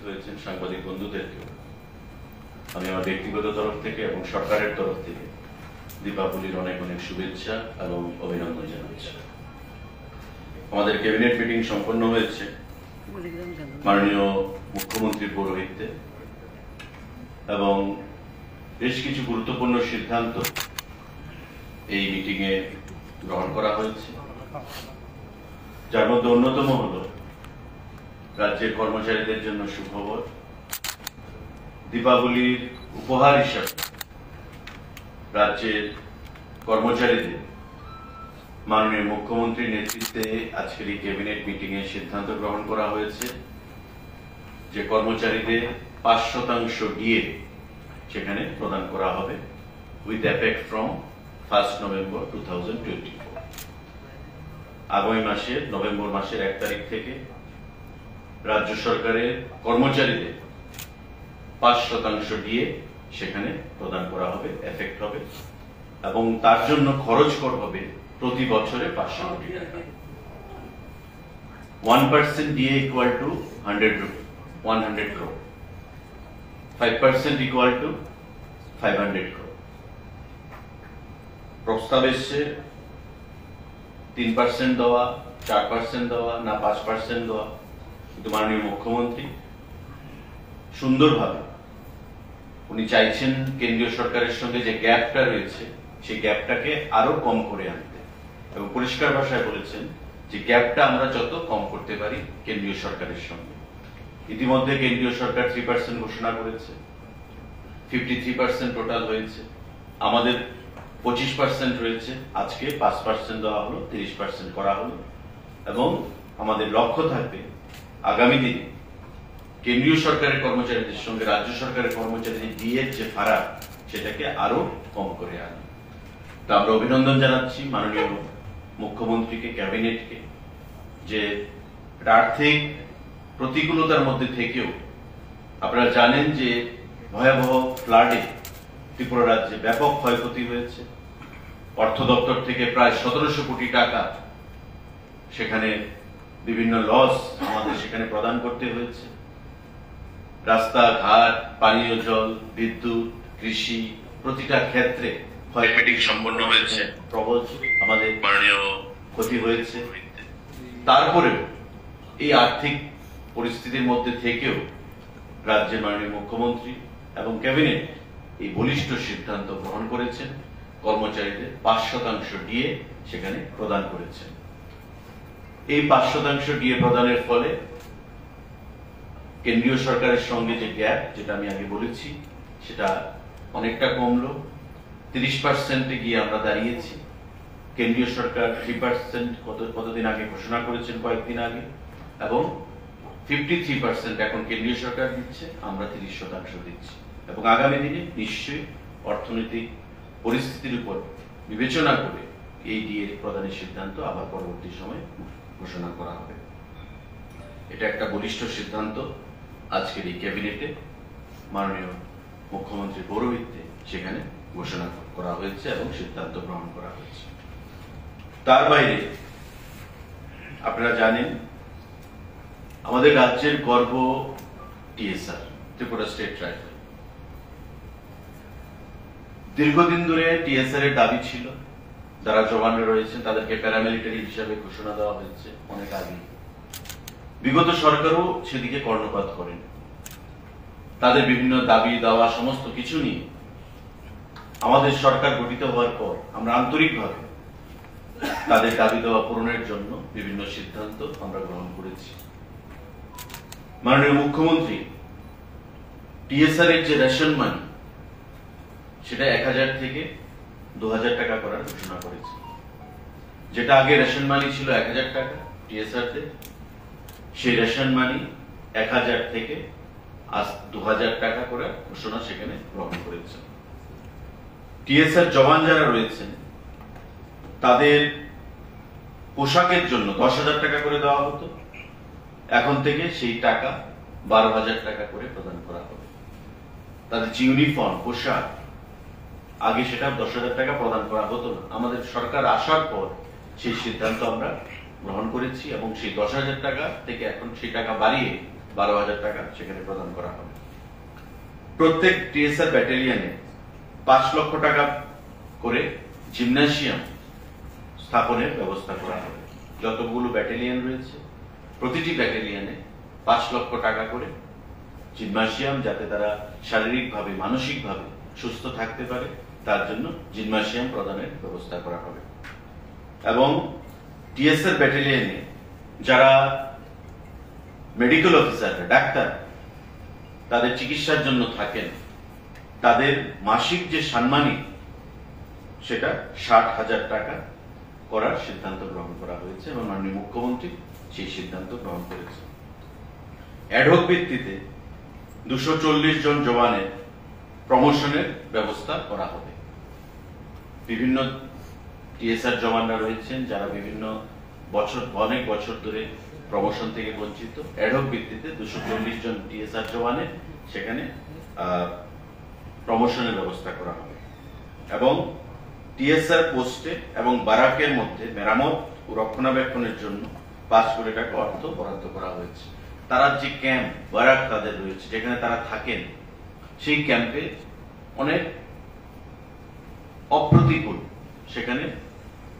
হয়েছেন সাংবাদিক বন্ধুদেরকে আমি আমার ব্যক্তিগত তরফ থেকে এবং সরকারের তরফ থেকে দীপাবলির অনেক অনেক শুভেচ্ছা এবং অভিনন্দন জানাচ্ছি। আমাদের ক্যাবিনেট মিটিং সম্পন্ন হয়েছে মাননীয় মুখ্যমন্ত্রীর পৌরোহিত্যে এবং বেশ কিছু গুরুত্বপূর্ণ সিদ্ধান্ত এই মিটিং এ গ্রহণ করা হয়েছে, যার মধ্যে অন্যতম হল রাজ্যের কর্মচারীদের জন্য সুখবর। দীপাবলির উপহার হিসাবে রাজ্যের কর্মচারীদের মাননীয় মুখ্যমন্ত্রীর নেতৃত্বে আজকের এই ক্যাবিনেট মিটিং এ সিদ্ধান্ত গ্রহণ করা হয়েছে যে কর্মচারীদের ৫% ডিএ সেখানে প্রদান করা হবে উইথ এফেক্ট ফ্রম 1 নভেম্বর 2024। আগামী মাসের নভেম্বর মাসের 1 তারিখ থেকে রাজ্য সরকারের কর্মচারীদের 5% ডিএ সেখানে প্রদান করা হবে, এফেক্ট হবে, এবং তার জন্য খরচ করা হবে প্রতি বছরে 500 কোটি টাকা। 1% DA equal to 100 crore, 5% equal to 500 crore। প্রস্তাব এসছে 3% দেওয়া, 4% দেওয়া, না 5% দেওয়া, কিন্তু মাননীয় মুখ্যমন্ত্রী সুন্দরভাবে উনি চাইছেন কেন্দ্রীয় সরকারের সঙ্গে যে গ্যাপটা রয়েছে সেই গ্যাপটাকে আরো কম করে আনতে, এবং পরিষ্কার ভাষায় বলেছেন যে গ্যাপটা আমরা যত কম করতে পারি কেন্দ্রীয় সরকারের সঙ্গে। ইতিমধ্যে কেন্দ্রীয় সরকার 3% ঘোষণা করেছে, 53% টোটাল হয়েছে, আমাদের 25% রয়েছে, আজকে 5% দেওয়া হলো, 30% করা হলো, এবং আমাদের লক্ষ্য থাকবে আগামী দিনে কেন্দ্রীয় সরকারের কর্মচারীদের সঙ্গে রাজ্য সরকারের কর্মচারীদের ডিএর যে ফারাক সেটাকে আরো কম করে আনা। তা আমরা অভিনন্দন জানাচ্ছি মাননীয় মুখ্যমন্ত্রীকে, ক্যাবিনেটকে, যে আর্থিক প্রতিকূলতার মধ্যে থেকেও আপনারা জানেন যে ভয়াবহ ফ্লাডে ত্রিপুরা রাজ্যে ব্যাপক ক্ষয়ক্ষতি হয়েছে। অর্থ দপ্তর থেকে প্রায় 1700 কোটি টাকা সেখানে বিভিন্ন লস আমাদের সেখানে প্রদান করতে হয়েছে। রাস্তাঘাট, পানীয় জল, বিদ্যুৎ, কৃষি, প্রতিটা ক্ষেত্রে ক্ষয়ক্ষতি সম্পন্ন হয়েছে, প্রবল আমাদের মাননীয় ক্ষতি হয়েছে। তারপরেও এই আর্থিক পরিস্থিতির মধ্যে থেকেও রাজ্যের মাননীয় মুখ্যমন্ত্রী এবং ক্যাবিনেট এই বলিষ্ঠ সিদ্ধান্ত গ্রহণ করেছেন, কর্মচারীদের 5% ডিএ সেখানে প্রদান করেছেন। এই 5% ডিএ প্রদানের ফলে কেন্দ্রীয় সরকারের সঙ্গে যে গ্যাপ, যেটা আমি আগে বলেছি, সেটা অনেকটা কমলো। 30% গিয়ে আমরা দাঁড়িয়েছি। কেন্দ্রীয় সরকার 3% কতদিন আগে ঘোষণা করেছেন, কয়েকদিন আগে, এবং 53% এখন কেন্দ্রীয় সরকার দিচ্ছে, আমরা 30% দিচ্ছি, এবং আগামী দিনে নিশ্চয়ই অর্থনৈতিক পরিস্থিতির উপর বিবেচনা করে এই ডিএ প্রদানের সিদ্ধান্ত আবার পরবর্তী সময়ে ঘোষণা করা হবে। এটা একটা বলিষ্ঠ সিদ্ধান্ত আজকের এই ক্যাবিনেটে মাননীয় মুখ্যমন্ত্রীর পৌরোহিত্যে সেখানে ঘোষণা করা হয়েছে এবং সিদ্ধান্ত গ্রহণ করা হয়েছে। তার বাইরে আপনারা জানেন আমাদের রাজ্যের গর্ব TSR, ত্রিপুরা স্টেট রাইফেল। দীর্ঘদিন ধরে TSR এর দাবি ছিল, যারা জওয়ানরা রয়েছেন তাদেরকে প্যারামিলিটারি হিসাবে ঘোষণা দেওয়া হয়েছে অনেক আগে। বিগত সরকারও সেদিকে কর্ণপাত করেন। তাদের বিভিন্ন দাবি দেওয়া সমস্ত কিছু নিয়ে আমাদের সরকার গঠিত হওয়ার পর আমরা আন্তরিকভাবে তাদের দাবি দেওয়া পূরণের জন্য বিভিন্ন সিদ্ধান্ত আমরা গ্রহণ করেছি। মাননীয় মুখ্যমন্ত্রী TSR এর যে রেশন মানি সেটা 1000 থেকে 2000 টাকা করার ঘোষণা করেছে। যেটা আগে রেশন মানি ছিল 1000 টাকা TSR তে, সেই রেশন মানি 1000 থেকে আজ 2000 টাকা করে ঘোষণা সেখানে গ্রহণ করেছে। TSR জওয়ান যারা রয়েছেন তাদের পোশাকের জন্য 10,000 টাকা করে দেওয়া হতো, এখন থেকে সেই টাকা 12,000 টাকা করে প্রদান করা হবে। তাদের যে ইউনিফর্ম, পোশাক, আগে সেটা 10,000 টাকা প্রদান করা হতো না। আমাদের সরকার আসার পর সেই সিদ্ধান্ত আমরা গ্রহণ করেছি এবং সেই 10,000 টাকা থেকে এখন সেই টাকা বাড়িয়ে 12,000 টাকা সেখানে প্রদান করা হবে। প্রত্যেক টিএসআর ব্যাটালিয়নে 5 লক্ষ টাকা করে জিমন্যাসিয়াম স্থাপনের ব্যবস্থা করা হবে। যতগুলো ব্যাটালিয়ন রয়েছে প্রতিটি ব্যাটালিয়নে 5 লক্ষ টাকা করে জিমন্যাসিয়াম, যাতে তারা শারীরিকভাবে মানসিকভাবে সুস্থ থাকতে পারে তার জন্য জিমন্যাসিয়াম প্রদানের ব্যবস্থা করা হবে। এবং টিএসআর ব্যাটালিয়নে যারা মেডিকেল অফিসার, ডাক্তার, তাদের চিকিৎসার জন্য থাকেন, তাদের মাসিক যে সাম্মানিক সেটা 60,000 টাকা করার সিদ্ধান্ত গ্রহণ করা হয়েছে এবং মাননীয় মুখ্যমন্ত্রী সেই সিদ্ধান্ত গ্রহণ করেছেন। অ্যাডহক ভিত্তিতে 240 জন জওয়ানের প্রমোশনের ব্যবস্থা করা হবে। বিভিন্ন টিএসআর জওয়ানরা রয়েছেন যারা বিভিন্ন অনেক বছর ধরে প্রমোশন থেকে বঞ্চিত। অ্যাডহক ভিত্তিতে 240 জন টিএসআর জওয়ানের সেখানে প্রমোশনের ব্যবস্থা করা হবে এবং টিএসআর পোস্টে এবং বারাকের মধ্যে মেরামত ও রক্ষণাবেক্ষণের জন্য 5 কোটি টাকা অর্থ বরাদ্দ করা হয়েছে। তারা যে ক্যাম্প বারাক তাদের রয়েছে, যেখানে তারা থাকেন, সেই ক্যাম্পে অনেক অপ্রতিকূল সেখানে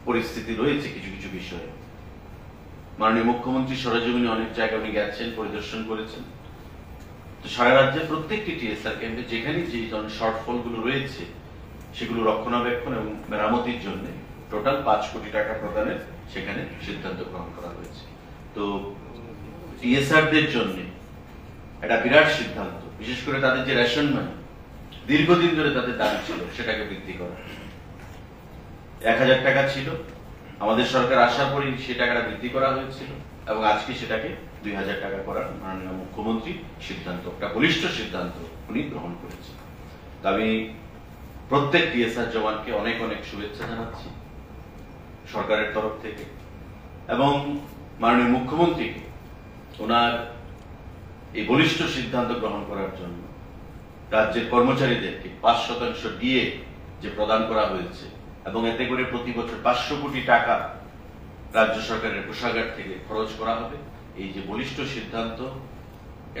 পরিস্থিতি রয়েছে। কিছু কিছু বিষয়ে মাননীয় মুখ্যমন্ত্রী সরেজমিনে অনেক জায়গায় উনি গেছেন, পরিদর্শন করেছেন। তো সারা রাজ্যে প্রত্যেকটি টিএসআর ক্যাম্পে যেখানে যে ধরনের শর্টফল গুলো রয়েছে সেগুলো রক্ষণাবেক্ষণ এবং মেরামতির জন্য টোটাল 5 কোটি টাকা প্রদানের সেখানে সিদ্ধান্ত গ্রহণ করা হয়েছে। তো টিএসআরদের জন্য এটা বিরাট সিদ্ধান্ত, বিশেষ করে তাদের যে রেশন মানি দীর্ঘদিন ধরে তাদের দাবি ছিল সেটাকে বৃদ্ধি করা। 1,000 টাকা ছিল, আমাদের সরকার আসার পরই সেই টাকাটা বৃদ্ধি করা হয়েছিল এবং আজকে সেটাকে 2,000 টাকা করার মাননীয় মুখ্যমন্ত্রী সিদ্ধান্ত, একটা বলিষ্ঠ সিদ্ধান্ত উনি গ্রহণ করেছেন। আমি প্রত্যেক টিএসআর জওয়ানকে অনেক অনেক শুভেচ্ছা জানাচ্ছি সরকারের তরফ থেকে এবং মাননীয় মুখ্যমন্ত্রীকে ওনার এই বলিষ্ঠ সিদ্ধান্ত গ্রহণ করার জন্য। রাজ্যের কর্মচারীদেরকে 5% ডিএ যে প্রদান করা হয়েছে এবং এতে করে প্রতি বছর 500 কোটি টাকা রাজ্য সরকারের কোষাগার থেকে খরচ করা হবে। এই যে বলিষ্ঠ সিদ্ধান্ত,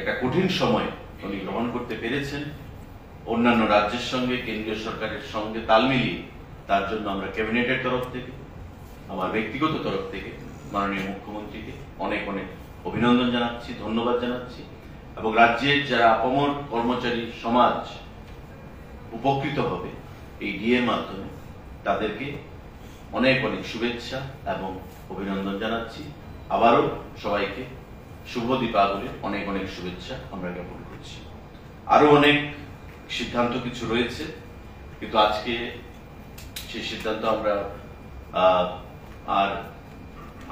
এটা কঠিন সময় উনি গ্রহণ করতে পেরেছেন অন্যান্য রাজ্যের সঙ্গে, কেন্দ্রীয় সরকারের সঙ্গে তাল মিলিয়ে। তার জন্য আমরা ক্যাবিনেটের তরফ থেকে, আমার ব্যক্তিগত তরফ থেকে মাননীয় মুখ্যমন্ত্রীকে অনেক অনেক অভিনন্দন জানাচ্ছি, ধন্যবাদ জানাচ্ছি এবং রাজ্যের যারা আপামর কর্মচারী সমাজ উপকৃত হবে এই ডিএর মাধ্যমে তাদেরকে অনেক অনেক শুভেচ্ছা এবং অভিনন্দন জানাচ্ছি। আবারও সবাইকে শুভ দীপাবলির অনেক অনেক শুভেচ্ছা আমরা জ্ঞাপন করছি। আরো অনেক সিদ্ধান্ত কিছু রয়েছে, কিন্তু আজকে সেই সিদ্ধান্ত আমরা আর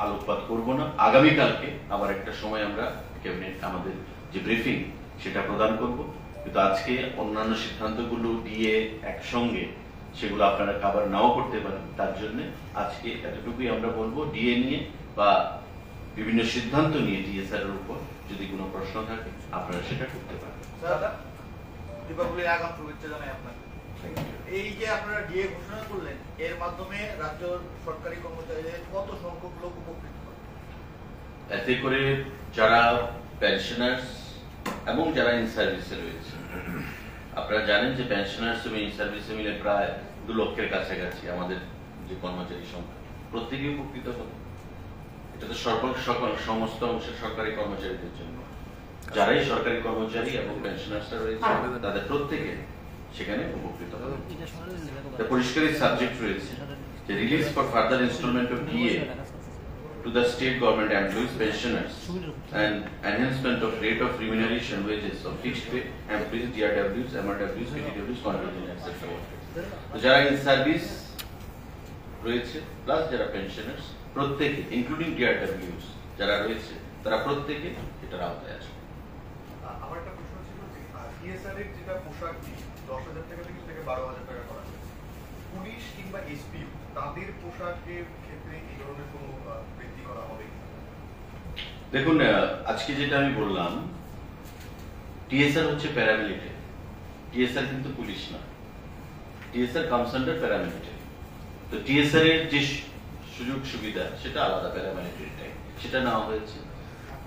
আলোকপাত করব না। আগামীকালকে আবার একটা সময় আমরা ক্যাবিনেট আমাদের যে ব্রিফিং সেটা প্রদান করব, কিন্তু আজকে অন্যান্য সিদ্ধান্তগুলো দিয়ে একসঙ্গে সেগুলো আপনারা কভার নাও করতে পারেন। তার জন্য আজকে এতটুকুই আমরা বলবো, ডিএ নিয়ে বা বিভিন্ন সিদ্ধান্ত নিয়ে টিএসআর এর উপর যদি কোনো প্রশ্ন থাকে আপনারা সেটা করতে পারেন। দীপাবলির আগাম শুভেচ্ছা জানাই আপনাকে। এই যে আপনারা ডিএ ঘোষণা করলেন, এর মাধ্যমে রাজ্য সরকারি কর্মচারীদের কত সংখ্যক লোক উপকৃত হবে? এতে করে যারা পেনশনার্স এবং যারা ইন সার্ভিসে রয়েছে, আপনারা জানেন যে পেনশনার্স এবং ইন সার্ভিসে মিলে প্রায় 2 লক্ষের কাছাকাছি আমাদের যে কর্মচারী সংখ্যা, প্রত্যেকেই উপকৃত হবে। এটা তো সমস্ত অংশের সরকারি কর্মচারীদের জন্য। যারাই সরকারি কর্মচারী এবং পেনশনার্সরা রয়েছে তাদের প্রত্যেকে সেখানে উপকৃত হবে। পরিষ্কারই সাবজেক্ট রয়েছে যে release for further instalment of DA to the state government employees, pensioners, and enhancement of rate of remuneration wages of fixed pay employees, DRWs, MRWs, PTWs, contingent, etc. তো যারা ইন সার্ভিস রয়েছে plus যারা pensioners প্রত্যেকে, including DRWs যারা রয়েছে, তারা প্রত্যেকে এটার আওতায় আসবে। আমার একটা প্রশ্ন ছিল যে টিএসআর এর যেটা পোশাক 10,000 টাকা থেকে 12,000 টাকা করা হয়েছে, পুলিশ কিংবা এসপিও তাদের পোশাকের ক্ষেত্রে এই ধরনের কোনো বৃদ্ধি করা হবে? দেখুন, আজকে যেটা আমি বললাম, টিএসআর হচ্ছে প্যারামিলিটারি, টিএসআর কিন্তু পুলিশ না। TSR comes under paramilitary. তো টিএসআর এর যে সুযোগ সুবিধা সেটা আলাদা, প্যারামিলিটারি টাইপ সেটা নেওয়া হয়েছে।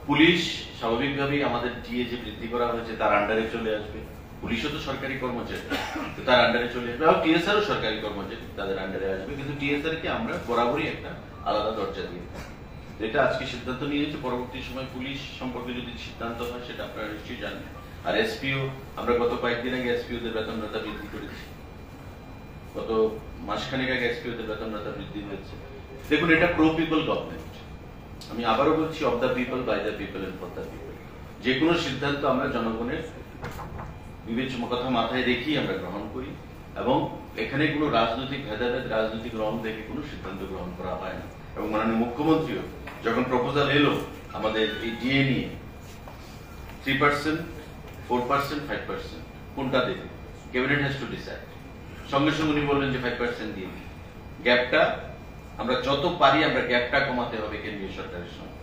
পুলিশ স্বাভাবিকভাবেই আমাদের টিএ যে বৃদ্ধি করা হয়েছে তার আন্ডারে চলে আসবে। পুলিশও তো সরকারি কর্মচারী, তো তার আন্ডারে চলে আসবে। আর টিএসআরও সরকারি কর্মচারী, তাদের আন্ডারে আসবে। কিন্তু টিএসআর কে আমরা বরাবরই একটা আলাদা দরজা দিয়ে থাকি। যেটা আজকে সিদ্ধান্ত নিয়েছে, পরবর্তী সময় পুলিশ সম্পর্কে যদি সিদ্ধান্ত হয় সেটা আপনারা নিশ্চয়ই জানবেন। আর এসপিও, আমরা গত কয়েকদিন আগে এসপিওদের বেতন ভাতা বৃদ্ধি করেছি, গত মাসখানেক আগে এসপিওদের বেতন ভাতা বৃদ্ধি হয়েছে। দেখুন, এটা প্রো পিপল গভর্নমেন্ট। আমি আবারও বলছি, of the people, by the people and for the people. যে কোনো সিদ্ধান্ত আমরা জনগণের বিবেচনা কথা মাথায় রেখেই আমরা গ্রহণ করি, এবং এখানে কোনো রাজনৈতিক ভেদাভেদ, রাজনৈতিক রং দেখে কোনো সিদ্ধান্ত গ্রহণ করা হয় না। এবং মাননীয় মুখ্যমন্ত্রীও যখন প্রপোজাল এলো আমাদের এই ডিএ নিয়ে 3%, 4%, 5% কোনটা দেবে, ক্যাবিনেট হ্যাজ টু ডিসাইড। সঙ্গে সঙ্গে উনি বললেন যে 5% দিয়ে দিই। গ্যাপটা আমরা যত পারি আমরা গ্যাপটা কমাতে হবে কেন্দ্রীয় সরকারের সঙ্গে।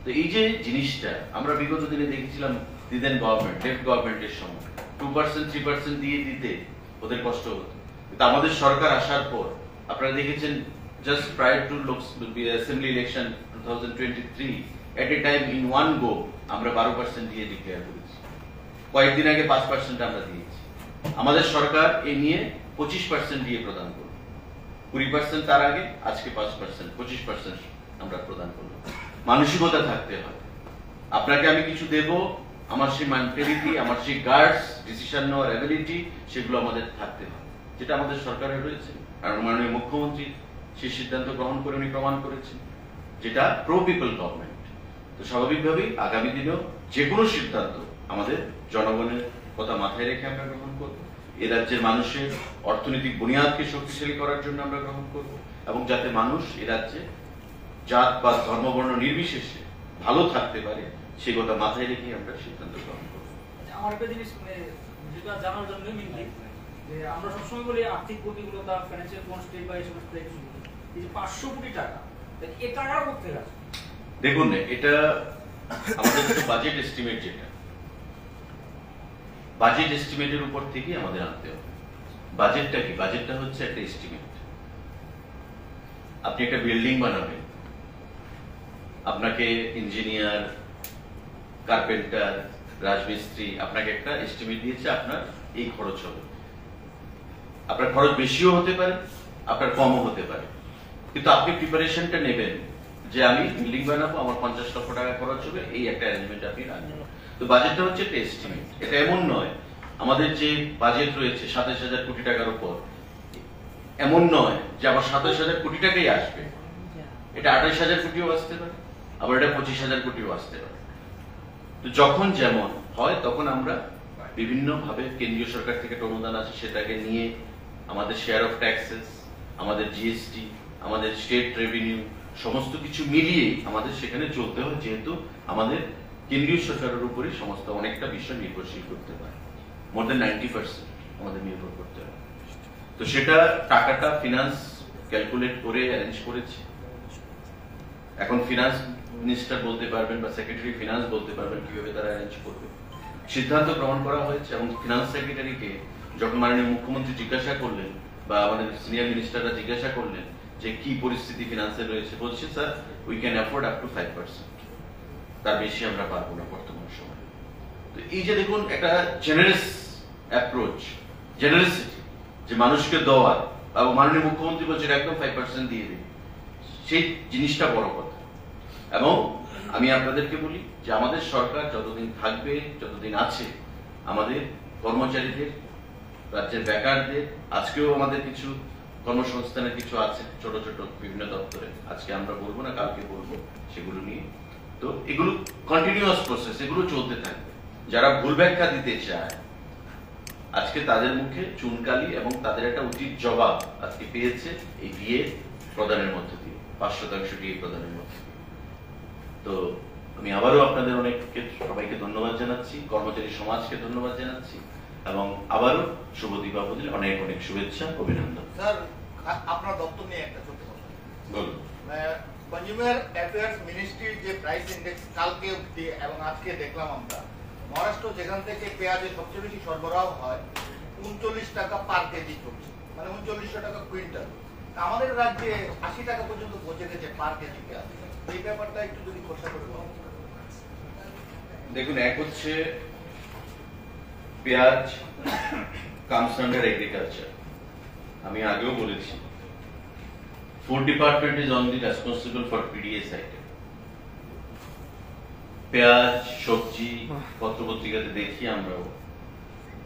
তো এই যে জিনিসটা আমরা বিগত দিনে দেখেছিলাম, দিদেন গভর্নমেন্ট, লেফট গভর্নমেন্টের সময় 2%, 3% দিয়ে দিতে ওদের কষ্ট হতো। কিন্তু আমাদের সরকার আসার পর আপনারা দেখেছেন, just prior to assembly election 2023, at a time in one go আমরা 12% দিয়ে ডিক্লেয়ার করেছি। কয়েকদিন আগে 5% আমরা দিয়েছি। আমাদের সরকার এই নিয়ে 25% দিয়ে প্রদান করল। 20% তার আগে, আজকে 5%, 25% আমরা প্রদান করলাম। মানসিকতা থাকতে হয়। আপনাকে আমি কিছু দেব, আমার সেই মেন্টালিটি, আমার সেই গার্ডস, ডিসিশন নেওয়ার অ্যাবিলিটি, সেগুলো আমাদের থাকতে হয়, যেটা আমাদের সরকারের রয়েছে। আর মাননীয় মুখ্যমন্ত্রী সেই সিদ্ধান্ত গ্রহণ করে উনি প্রমাণ করেছেন, যেটা প্রো পিপল গভর্নমেন্ট। তো স্বাভাবিকভাবেই আগামী দিনেও যে কোনো সিদ্ধান্ত আমাদের জনগণের কথা মাথায় রেখে আমরা গ্রহণ করব। এ রাজ্যের মানুষের অর্থনৈতিক বুনিয়াদকে শক্তিশালী করার জন্য আমরা গ্রহণ করব, এবং যাতে মানুষ এ রাজ্যে জাত বা ধর্মবর্ণ নির্বিশেষে ভালো থাকতে পারে, সে কথা মাথায় রেখে আমরা সিদ্ধান্ত গ্রহণ করব। আমার একটা জিনিস যেটা জানার জন্য মিনলি, যে আমরা সবসময় বলি আর্থিক প্রতিকূলতা, ফাইন্যান্সিয়াল কনস্ট্রেইন বা এই সমস্ত কিছু, এই যে 500 কোটি টাকা, এই টাকাটা কোথায় আসে? দেখুন, এটা আমাদের তো বাজেট এস্টিমেট, যেটা বাজেট এস্টিমেটের উপর থেকে আমাদের আনতে হবে। বাজেটটা কি? বাজেটটা হচ্ছে একটা এস্টিমেট। আপনি একটা বিল্ডিং বানাবেন, আপনাকে ইঞ্জিনিয়ার, কার্পেন্টার, রাজমিস্ত্রি আপনাকে একটা এস্টিমেট দিয়েছে, আপনার এই খরচ হবে। আপনার খরচ বেশিও হতে পারে, আপনার কমও হতে পারে, কিন্তু আপনি প্রিপারেশনটা নেবেন যে আমি বিল্ডিং বানাবো, আমার 50 লক্ষ টাকা খরচ হবে, এই একটা অ্যারেঞ্জমেন্ট আপনি রাখবেন। তো বাজেটটা হচ্ছে একটা এস্টিমেট। এটা এমন নয় আমাদের যে বাজেট রয়েছে 27,000 কোটি টাকার উপর, এমন নয় যে আবার 27,000 কোটি টাকাই আসবে। এটা 28,000 কোটিও আসতে পারে, আবার এটা 25,000 কোটিও আসতে পারে। তো যখন যেমন হয় তখন আমরা বিভিন্ন ভাবে কেন্দ্রীয় সরকার থেকে অনুদান আছে, সেটাকে নিয়ে আমাদের শেয়ার অফ ট্যাক্সেস, আমাদের জিএসটি, আমাদের স্টেট রেভিনিউ, সমস্ত কিছু মিলিয়ে আমাদের সেখানে চলতে হয়, যেহেতু আমাদের কেন্দ্রীয় সরকারের উপরই সমস্ত অনেকটা বিষয় নির্ভরশীল করতে পারে। মোর দেন 90% আমাদের নির্ভর করতে হয়। তো সেটা টাকাটা ফিনান্স ক্যালকুলেট করে অ্যারেঞ্জ করেছে। এখন ফিনান্স মিনিস্টার বলতে পারবেন বা সেক্রেটারি ফিনান্স বলতে পারবেন কিভাবে তারা অ্যারেঞ্জ করবে। সিদ্ধান্ত গ্রহণ করা হয়েছে, এবং ফিনান্স সেক্রেটারিকে যখন মাননীয় মুখ্যমন্ত্রী জিজ্ঞাসা করলেন বা আমাদের সিনিয়র মিনিস্টাররা জিজ্ঞাসা করলেন যে কি পরিস্থিতি ফিনান্সে রয়েছে, বলছে sir we can afford up to 5%, তার বেশি আমরা পারবো না বর্তমান সময়। তো এই যে দেখুন একটা জেনারেস অ্যাপ্রোচ, জেনারেসিটি, যে মানুষকে দেওয়ার, এবং মাননীয় মুখ্যমন্ত্রী বলছেন একদম 5% দিয়ে দিন, সেই জিনিসটা বড় কথা। এবং আমি আপনাদেরকে বলি যে আমাদের সরকার যতদিন থাকবে, যতদিন আছে, আমাদের কর্মচারীদের, রাজ্যের বেকারদের, আজকেও আমাদের কিছু কর্মসংস্থানের কিছু আছে ছোট ছোট বিভিন্ন দপ্তরে, আজকে আমরা বলবো না, কালকে বলবো সেগুলো নিয়ে। তো এগুলো কন্টিনিউয়াস প্রসেস, এগুলো চলতে থাকবে। যারা ভুল ব্যাখ্যা দিতে চায় আজকে তাদের মুখে চুনকালি, এবং তাদের একটা উচিত জবাব আজকে পেয়েছে এই ডিএ প্রদানের মধ্য দিয়ে, 5% ডিএ প্রদানের মধ্য দিয়ে। তো আমি আবারও আপনাদের অনেককে, সবাইকে ধন্যবাদ জানাচ্ছি, কর্মচারী সমাজকে ধন্যবাদ জানাচ্ছি, এবং আবারও শুভ দীপাবলির অনেক অনেক শুভেচ্ছা, অভিনন্দন। স্যার, আপনার দপ্তর নিয়ে একটা ছোট কথা বলুন। কনজিউমার অ্যাফেয়ার্স মিনিস্ট্রির যে প্রাইস ইন্ডেক্স কালকে এবং আজকে দেখলাম আমরা, মহারাষ্ট্র যেখান থেকে পেঁয়াজের সবচেয়ে বেশি সরবরাহ হয় 39 টাকা পার কেজি চলছে, মানে 3900 টাকা কুইন্টাল। আমাদের রাজ্যে 80 টাকা পর্যন্ত পৌঁছে গেছে পার কেজি পেঁয়াজ। এই ব্যাপারটা একটু যদি খোঁজা করে বলুন। দেখুন, এক হচ্ছে পেঁয়াজ কামস আন্ডার এগ্রিকালচার। আমি আগেও বলেছি, food department is only responsible for PDS item. পেঁয়াজ, সবজি পত্রপত্রিকাতে দেখি আমরাও,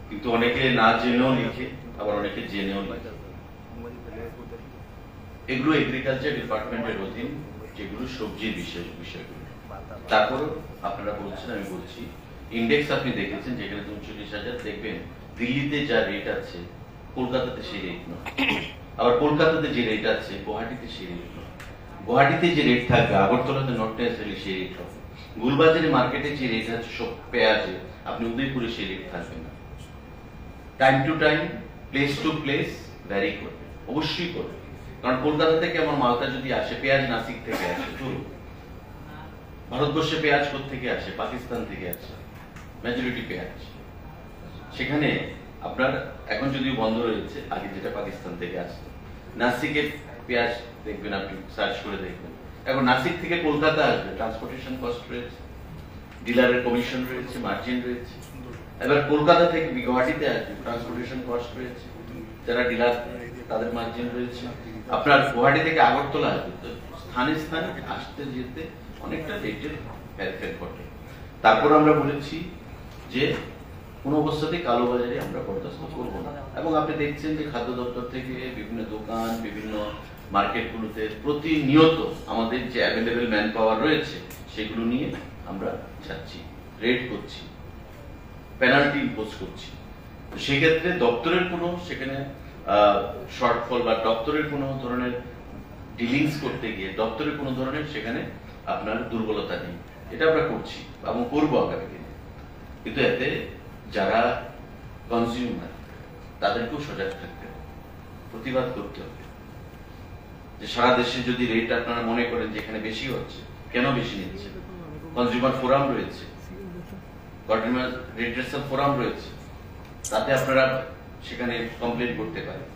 কিন্তু অনেকে না জেনেও লিখে, আবার অনেকে জেনেও লিখে। এগুলো এগ্রিকালচার ডিপার্টমেন্টের অধীন, যেগুলো সবজির বিষয়গুলো। তারপরও আপনারা বলছেন, আমি বলছি, ইন্ডেক্স আপনি দেখেছেন যেখানে 39,000, দেখবেন দিল্লিতে যা রেট আছে কলকাতাতে সেই রেট নয়, আবার কলকাতাতে যে রেট আছে গুয়াহাটিতে সেই রেট নয়। গুয়াহাটিতে যে রেট থাকবে আগরতলাতে নট নেসেসারিলি সেই রেট হবে। গুলবাজারে মার্কেটে যে রেট আছে সব পেঁয়াজে, আপনি উদয়পুরে সেই রেট থাকবে না। Time to time, place to place vary করবে, অবশ্যই করবে। কারণ কলকাতা থেকে আমার মালটা যদি আসে, পেঁয়াজ নাসিক থেকে আসে, ধরুন ভারতবর্ষে পেঁয়াজ থেকে আসে, পাকিস্তান থেকে আসে মেজরিটি পেঁয়াজ। সেখানে আপনার এখন যদিও বন্ধ রয়েছে, আগে যেটা পাকিস্তান থেকে আসতো, নাসিকের পেঁয়াজ দেখবেন, আপনি সার্চ করে দেখবেন। এখন নাসিক থেকে কলকাতা আসবে, ট্রান্সপোর্টেশন কস্ট রয়েছে, ডিলারের কমিশন রয়েছে, মার্জিন রয়েছে। এবার কলকাতা থেকে গুয়াহাটিতে আসবে, ট্রান্সপোর্টেশন কস্ট রয়েছে, যারা ডিলার তাদের মার্জিন রয়েছে। আপনার গুয়াহাটি থেকে আগরতলা আসবে, তো স্থানে স্থানে আসতে যেতে অনেকটা রেটের হেরফের ঘটে। তারপর আমরা বলেছি যে কোন অবস্থাতেই কালোবাজারে আমরা বরদাস্ত করবো না। এবং আপনি দেখছেন যে খাদ্য দপ্তর থেকে বিভিন্ন দোকান, বিভিন্ন মার্কেটগুলোতে প্রতিনিয়ত আমাদের যে অ্যাভেলেবেল ম্যান পাওয়ার রয়েছে সেগুলো নিয়ে আমরা যাচ্ছি, রেড করছি, পেনাল্টি ইম্পোজ করছি। তো সেক্ষেত্রে দপ্তরের কোনো সেখানে শর্টফল বা দপ্তরের কোনো ধরনের ডিলিংস করতে গিয়ে দপ্তরের কোনো ধরনের সেখানে আপনার দুর্বলতা নেই। এটা আমরা করছি এবং করবো আগামী দিনে। কিন্তু এতে যারা কনজিউমার তাদেরকেও সজাগ থাকতে হবে, প্রতিবাদ করতে হবে যে সারা দেশে যদি রেট আপনারা মনে করেন যে এখানে বেশি হচ্ছে, কেন বেশি নিচ্ছে? কনজিউমার ফোরাম রয়েছে, কনজিউমার রিড্রেসাল ফোরাম রয়েছে, তাতে আপনারা সেখানে কমপ্লেন করতে পারেন।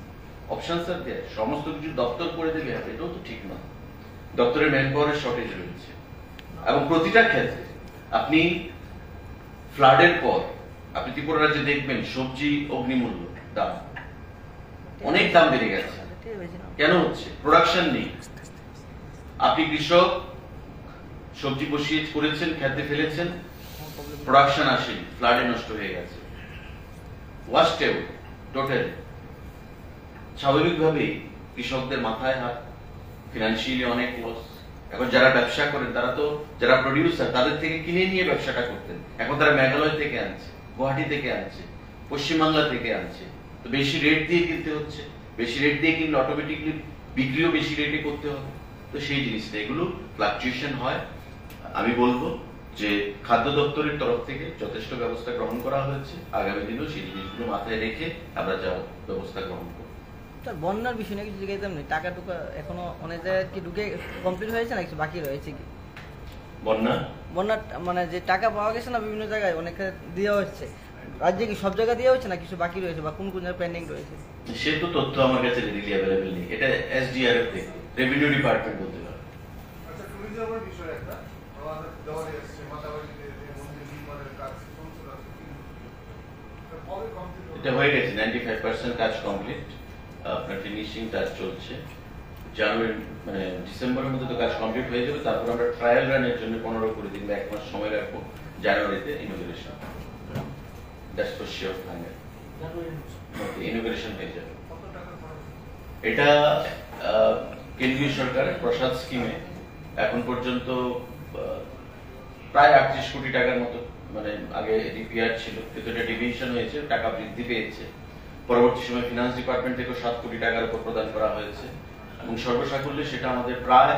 অপশনস আর দেয়, সমস্ত কিছু দপ্তর করে দেবে, এটাও তো ঠিক নয়। দপ্তরের ম্যান পাওয়ারের শর্টেজ রয়েছে এবং প্রতিটা ক্ষেত্রে আপনি ফ্লাডের পর আপনি ত্রিপুরা রাজ্যে দেখবেন সবজি অগ্নিমূল্য দাম, অনেক দাম বেড়ে গেছে। কেন হচ্ছে? প্রোডাকশন নেই। আপনি কৃষক সবজি বসিয়ে করেছেন, খেতে ফেলেছেন, প্রোডাকশন আসেনি, ফ্লাডে নষ্ট হয়ে গেছে, ওয়াস্ট আউট টোটালি। স্বাভাবিকভাবেই কৃষকদের মাথায় হাত, ফিনান্সিয়ালি অনেক লস। এখন যারা ব্যবসা করেন তারা তো, যারা প্রডিউসার তাদের থেকে কিনে নিয়ে ব্যবসাটা করতেন, এখন তারা মেঘালয় থেকে আনছে, গুয়াহাটি থেকে আনছে, পশ্চিমবাংলা থেকে আনছে। তো বেশি রেট দিয়ে কিনতে হচ্ছে, বেশি রেট দিয়ে কিনলে অটোমেটিকলি বিক্রিও বেশি রেটে করতে হবে। তো সেই জিনিসটা এগুলো ফ্লাকচুয়েশন হয়। আমি বলবো যে খাদ্য দপ্তরের তরফ থেকে যথেষ্ট ব্যবস্থা গ্রহণ করা হয়েছে, আগামী দিনেও সেই জিনিসগুলো মাথায় রেখে আমরা যা ব্যবস্থা গ্রহণ করব। বন্যার বিষয় নিয়ে কিছু জিজ্ঞাসা নেই, টাকা টুকা এখনো অনেক জায়গায় কি ঢুকে কমপ্লিট হয়েছে না কিছু বাকি রয়েছে কি? বন্যা মানে যে টাকা পাওয়া গেছে না বিভিন্ন জায়গায় অনেক দেওয়া হচ্ছে, রাজ্যে কি সব জায়গায় দেওয়া হচ্ছে না কিছু বাকি রয়েছে বা কোন কোন জায়গায় পেন্ডিং রয়েছে? সে তো তথ্য আমার কাছে রেডিলি অ্যাভেলেবল নেই, এটা এসডিআরএফ থেকে রেভিনিউ ডিপার্টমেন্ট বলতে পারে। আচ্ছা, ট্যুরিজমের বিষয় একটা আমাদের দেওয়ালে এসেছে, মাতাবাড়িতে মন্দির নির্মাণের কাজ চলছিল, কবে কমপ্লিট হবে? এটা হয়ে গেছে, 95% কাজ কমপ্লিট, আপনার ফিনিশিং কাজ চলছে। জানুয়ারি মানে ডিসেম্বরের মধ্যে তো কাজ কমপ্লিট হয়ে যাবে। তারপর আমরা ট্রায়াল রানের জন্য 15-20 দিন বা 1 মাস সময় রাখবো, জানুয়ারিতে inauguration. That's for sure final inauguration হয়ে যাবে। কত টাকা খরচ? এটা কেন্দ্রীয় সরকারের প্রসাদ স্কিমে এখন পর্যন্ত প্রায় 38 কোটি টাকার মতো, মানে আগে ডিপিআর ছিল কিন্তু এটা ডিভিশন হয়েছে, টাকা বৃদ্ধি পেয়েছে। পরবর্তী সময় ফিনান্স ডিপার্টমেন্ট থেকে 7 কোটি টাকার উপর প্রদান করা হয়েছে এবং সর্বসাকুল্যে সেটা আমাদের প্রায়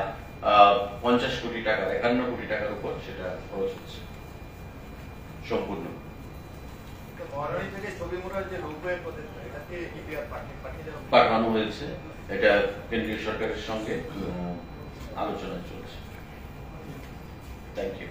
50 কোটি টাকা, 51 কোটি টাকার উপর সেটা খরচ হচ্ছে সম্পূর্ণ। পাঠানো হয়েছে, এটা কেন্দ্রীয় সরকারের সঙ্গে আলোচনা চলছে। Thank you.